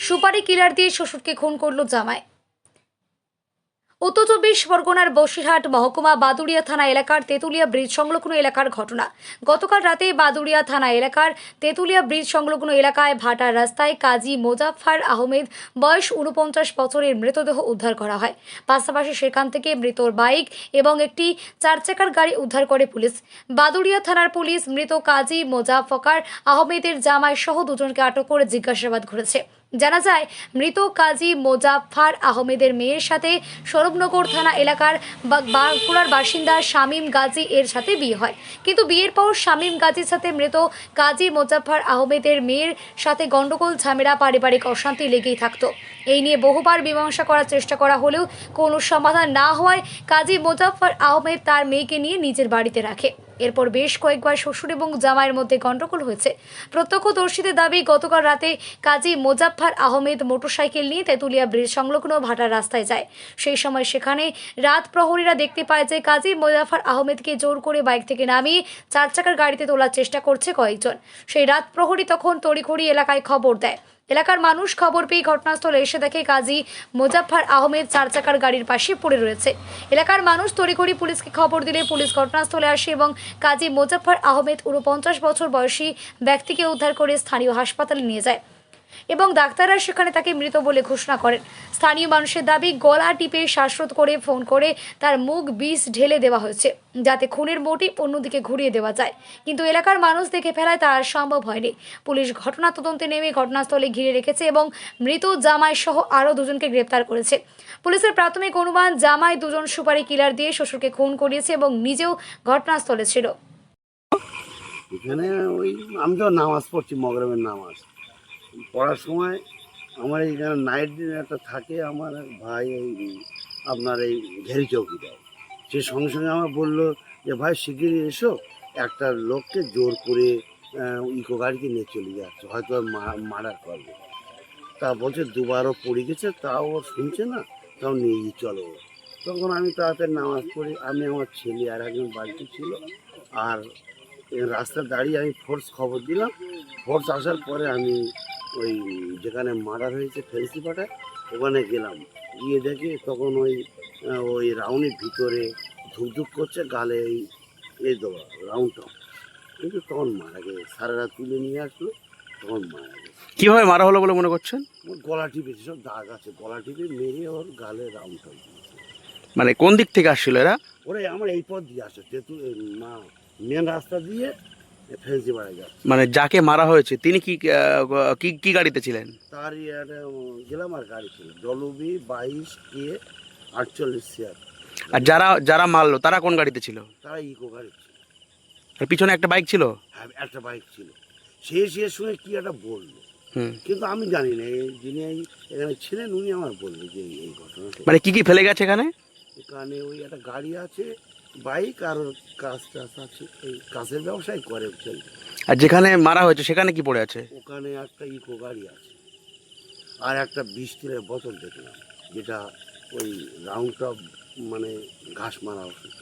সুপারি কিলার দিয়ে শ্বশুরকে খুন করল জামাই। উত্তর চব্বিশ পরগনার বসিরহাট মহকুমা বাদুড়িয়া থানা এলাকার তেতুলিয়া ব্রিজ সংলগ্ন এলাকার ঘটনা। গতকাল রাতে বাদুড়িয়া থানা এলাকার তেতুলিয়া ব্রিজ সংলগ্ন এলাকায় ভাটার রাস্তায় কাজী মোজাফফর আহমেদ বয়স ৪৯ বছরের মৃতদেহ উদ্ধার করা হয়। পাশাপাশি সেখান থেকে মৃতর বাইক এবং একটি ৪ চাকার গাড়ি উদ্ধার করে পুলিশ। বাদুড়িয়া থানার পুলিশ মৃত কাজী মোজাফফর আহমেদের জামাই সহ দুজনকে আটক করে জিজ্ঞাসাবাদ করেছে। জানা যায়, মৃত কাজী মোজাফফর আহমেদের মেয়ের সাথে সৌরভনগর থানা এলাকার বাঁকুড়ার বাসিন্দা শামীম গাজী এর সাথে বিয়ে হয়। কিন্তু বিয়ের পর শামীম গাজীর সাথে মৃত কাজী মোজাফফর আহমেদের মেয়ের সাথে গন্ডগোল, ঝামেলা, পারিবারিক অশান্তি লেগেই থাকতো। এই নিয়ে বহুবার মীমাংসা করার চেষ্টা করা হলেও কোনো সমাধান না হওয়ায় কাজী মোজাফফর আহমেদ তার মেয়েকে নিয়ে নিজের বাড়িতে রাখে। এরপর বেশ কয়েকবার শ্বশুর এবং জামাইয়ের মধ্যে গন্ডগোল হয়েছে। প্রত্যক্ষদর্শীদের দাবি, গতকাল রাতে কাজী মোজাফফর আহমেদ মোটরসাইকেল নিয়ে তেতুলিয়া ব্রিজ সংলগ্ন ভাটার রাস্তায় যায়। সেই সময় সেখানে রাত প্রহরীরা দেখতে পায় যে কাজী মোজাফফর আহমেদকে জোর করে বাইক থেকে নামিয়ে ৪ চাকার গাড়িতে তোলার চেষ্টা করছে কয়েকজন। সেই রাত প্রহরী তখন তড়িঘড়ি এলাকায় খবর দেয়। এলাকার মানুষ খবর পেয়ে ঘটনাস্থলে এসে দেখে কাজী মোজাফফর আহমেদ ৪ চাকার গাড়ির পাশে পড়ে রয়েছে। এলাকার মানুষ তড়িঘড়ি পুলিশকে খবর দিলে পুলিশ ঘটনাস্থলে আসে এবং কাজী মোজাফফর আহমেদ ৪৯ বছর বয়সী ব্যক্তিকে উদ্ধার করে স্থানীয় হাসপাতালে নিয়ে যায় এবং ডাক্তাররা সেখানে তাকে মৃত বলে ঘোষণা করেন। স্থানীয় মানুষের দাবি, গলা টিপে শ্বাসরোধ করে ফোন করে তার মুখ বিষ ঢেলে দেওয়া হয়েছে যাতে খুনের মোটিভ অন্যদিকে ঘুরিয়ে দেওয়া যায়, কিন্তু এলাকার মানুষ দেখে ফেলায় তা আর সম্ভব হয়নি। পুলিশ ঘটনা তদন্তে নেমে ঘটনাস্থলে ঘিরে রেখেছে এবং মৃত জামাই সহ আরও দুজনকে গ্রেপ্তার করেছে। পুলিশের প্রাথমিক অনুমান, জামাই দুজন সুপারি কিলার দিয়ে শ্বশুরকে খুন করিয়েছে এবং নিজেও ঘটনাস্থলে ছিল। এখানে ওই আমি তো নামাজ পড়ছি, মগরিবের নামাজ পড়ার সময় আমার এইখানে নাইট দিন একটা থাকে, আমার এক ভাই এই আপনার এই ঘেরি চৌকি দেয়। সে সঙ্গে সঙ্গে আমার বললো যে ভাই শিগগিরই এসো, একটা লোককে জোর করে ইকো গাড়িতে নিয়ে চলে যাচ্ছে, হয়তো মার্ডার করবে। তা বলছে দুবারও পড়ে গেছে, তাও ও শুনছে না, তাও নিয়ে চলো। তখন আমি তাড়াতাড়ি নামাজ পড়ি, আমি আমার ছেলে আর একজন বাড়িতে ছিল, আর রাস্তা দাঁড়িয়ে আমি ফোর্স খবর দিলাম। ফোর্স আসার পরে আমি ওই যেখানে মার্ডার হয়েছে ফেন্সি পাটায় ওখানে গেলাম। গিয়ে দেখি তখন ওই রাউন্ডের ভিতরে ধুকধুক করছে, গালে এই দেওয়া রাউন্ডটা, কিন্তু তখন মারা গেছে। সারারা তুলে নিয়ে আসলো, তখন মারা গেছে। কিভাবে মারা হলো বলে মনে করছেন? ওর গলা টিপে, সব দাগ আছে, গলা টিপে মেরে ওর গালে রাউন্ডটা দিয়েছে। মানে কোন দিক থেকে আসছিল এরা? ওরা আমার এই পথ দিয়ে আসে, মেন রাস্তা দিয়ে ফেন্সি বাড়া যাচ্ছে। মানে যাকে মারা হয়েছে তিনি কি কি কি গাড়িতে ছিলেন? তার গেলাম আর গাড়ি ছিল ডলবি 22K 48 CR। আর যারা যারা মারলো তারা কোন গাড়িতে ছিল? তারা ইকো গাড়ি ছিল। আর পিছনে একটা বাইক ছিল? হ্যাঁ, একটা বাইক ছিল। সে শুনে কি একটা বললো, কিন্তু আমি জানি না। যিনি এখানে ছিলেন উনি আমার বললো যে এই ঘটনাটা। মানে কি কি ফেলে গেছে এখানে? এখানে ওই একটা গাড়ি আছে, বাইক, আর কাজ টাজ আছে, এই কাজের ব্যবসায় করে চলবে। আর যেখানে মারা হয়েছে সেখানে কি পড়ে আছে? ওখানে একটা ইকো গাড়ি আছে, আর একটা 20 তেলের বোতল দেখলাম, যেটা ওই রাউন্ডটা মানে ঘাস মারা ওষুধ।